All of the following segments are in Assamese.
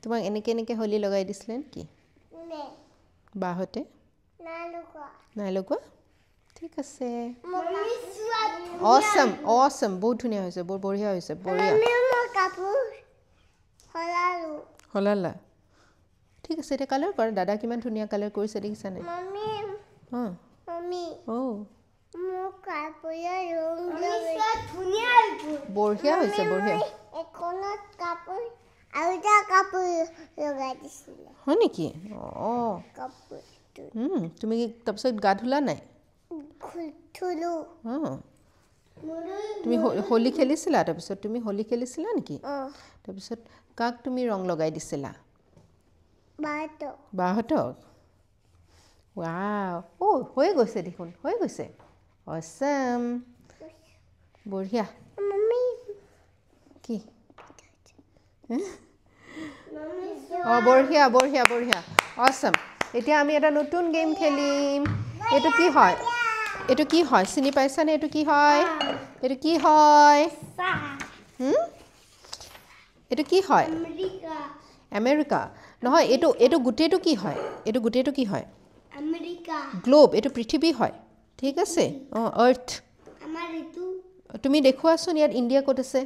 তোমাক এনেকে হলি লগাই দিছিলে নেকি বাহতে নাই লগোৱা ঠিক আছে অসম বহুত ধুনীয়া হৈছে বহুত বঢ়িয়া হৈছে বঢ়িয়া হলালা ঠিক আছে এটা কালাৰ কৰা দাদা কিমান ধুনীয়া কালাৰ কৰিছে দেখিছানে বঢ়িয়া হৈছে বঢ়িয়া হয় নেকি তুমি তাৰপিছত গা ধুলা নাই তুমি হোলী খেলিছিলা তাৰপিছত তুমি হোলী খেলিছিলা নেকি তাৰপিছত কাক তুমি ৰং লগাই দিছিলা বাহঁতক ৱাও হৈ গৈছে দেখোন হৈ গৈছে অসম বঢ়িয়া কি বঢ়িয়া বঢ়িয়া বঢ়িয়া অসম এতিয়া আমি এটা নতুন গেম খেলিম এইটো কি হয় চিনি পাইছানে এইটো কি হয় এইটো কি হয় এইটো কি হয় আমেৰিকা নহয় এইটো গোটেইটো কি হয় এইটো গোটেইটো কি হয় আমেৰিকা গ্লোব এইটো পৃথিৱী হয় ঠিক আছে আৰ্থ তুমি দেখুৱাচোন ইয়াত ইণ্ডিয়া ক'ত আছে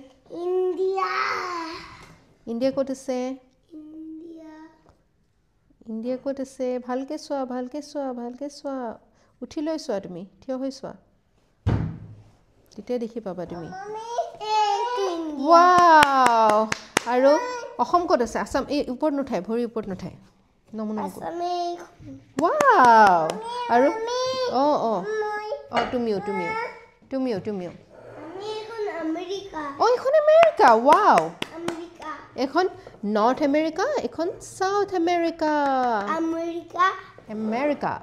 ইণ্ডিয়া ক'ত আছে ইণ্ডিয়া ক'ত আছে ভালকে চোৱা উঠি লৈ চোৱা তুমি থিয় হৈ চোৱা তেতিয়া দেখি পাবা তুমি ৱাও আৰু অসম ক'ত আছে আসাম এই ওপৰত নুঠাই ভৰি ওপৰত নুঠাই নমুনা ৱাও আৰু তুমিও এইখন আমেৰিকা ৱাও এখন নৰ্থ আমেৰিকা এখন সাউথ আমেৰিকা আমেৰিকা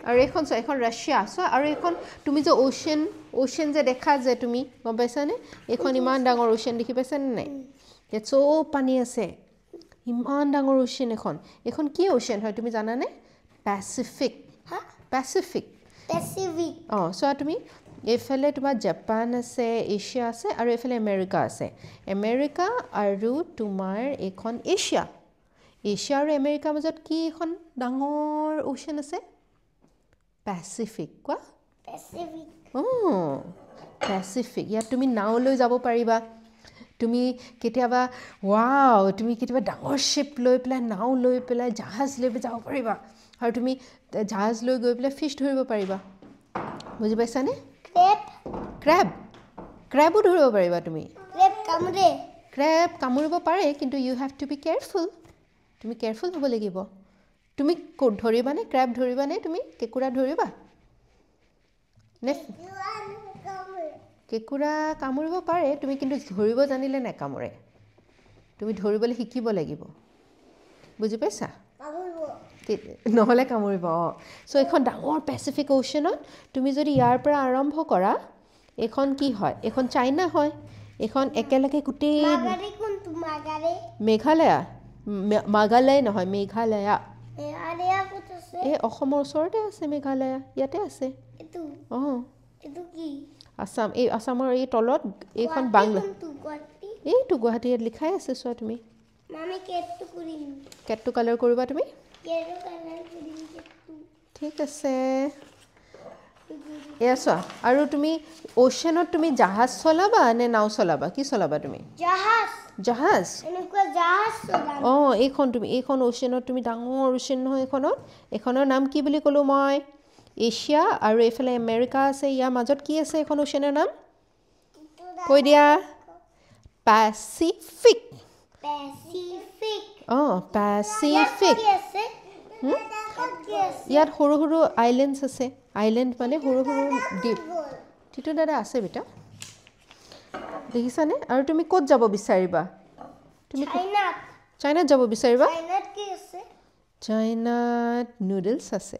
আৰু এইখন চোৱা এখন ৰাছিয়া চোৱা আৰু এইখন তুমি যে অ'চিয়ান যে দেখা যে তুমি গম পাইছানে এইখন ইমান ডাঙৰ অ'চিয়ান দেখি পাইছানে নাই ইয়াত চব পানী আছে ইমান ডাঙৰ অ'চিয়ান এখন কি অ'চিয়ান হয় তুমি জানানে পেচিফিক চোৱা তুমি এইফালে তোমাৰ জাপান আছে এছিয়া আছে আৰু এইফালে আমেৰিকা আছে আমেৰিকা আৰু তোমাৰ এইখন এছিয়া আৰু আমেৰিকাৰ মাজত কি এখন ডাঙৰ অ'চিয়ান আছে পেচিফিক কোৱা পেচিফিক ইয়াত তুমি নাও লৈ যাব পাৰিবা তুমি কেতিয়াবা ডাঙৰ শ্বিপ লৈ পেলাই নাও লৈ পেলাই জাহাজ লৈ যাব পাৰিবা আৰু তুমি জাহাজ লৈ গৈ পেলাই ফিছ ধৰিব পাৰিবা বুজি পাইছানে ক্ৰেবো ধৰিব পাৰিবা তুমি ক্ৰেব কামুৰিব পাৰে কিন্তু you have to be careful তুমি কেয়াৰফুল হ'ব লাগিব তুমি ধৰিবানে ক্ৰেব ধৰিবানে তুমি কেঁকুৰা ধৰিবা নে কেঁকুৰা কামুৰিব পাৰে তুমি কিন্তু ধৰিব জানিলে নাকামুৰে তুমি ধৰিবলৈ শিকিব লাগিব বুজি পাইছা নহ'লে কামুৰিব চ' এইখন ডাঙৰ পেচিফিক অ'চিয়ানত তুমি যদি ইয়াৰ পৰা আৰম্ভ কৰা এইখন কি হয় এইখন চাইনা হয় এইখন একেলগে গোটেই মেঘালয় নহয় মেঘালয়া এই অসমৰ ওচৰতে আছে মেঘালয়া ইয়াতে আছে আসাম এই আসামৰ এই তলত এইখন বাংলা এইটো গুৱাহাটী ইয়াত লিখাই আছে চোৱা তুমি কেটটো কালাৰ কৰিবা তুমি ঠিক আছে এয়া চোৱা আৰু তুমি অ'চিয়ানত তুমি জাহাজ চলাবা নে নাও চলাবা কি চলাবা তুমি জাহাজ এইখন অ'চিয়ানত তুমি ডাঙৰ অ'চিয়ান নহয় এইখনৰ নাম কি বুলি ক'লোঁ মই এছিয়া আৰু এইফালে আমেৰিকা আছে ইয়াৰ মাজত কি আছে এখন অ'চিয়ানৰ নাম কৈ দিয়া পেচিফিক ইয়াত সৰু সৰু আইলেণ্ডছ আছে আইলেণ্ড মানে সৰু সৰু দ্বীপ তিটো দাদা আছে বেটা দেখিছানে আৰু তুমি ক'ত যাব বিচাৰিবা তুমি চাইনাত যাব বিচাৰিবা চাইনাত নুডলছ আছে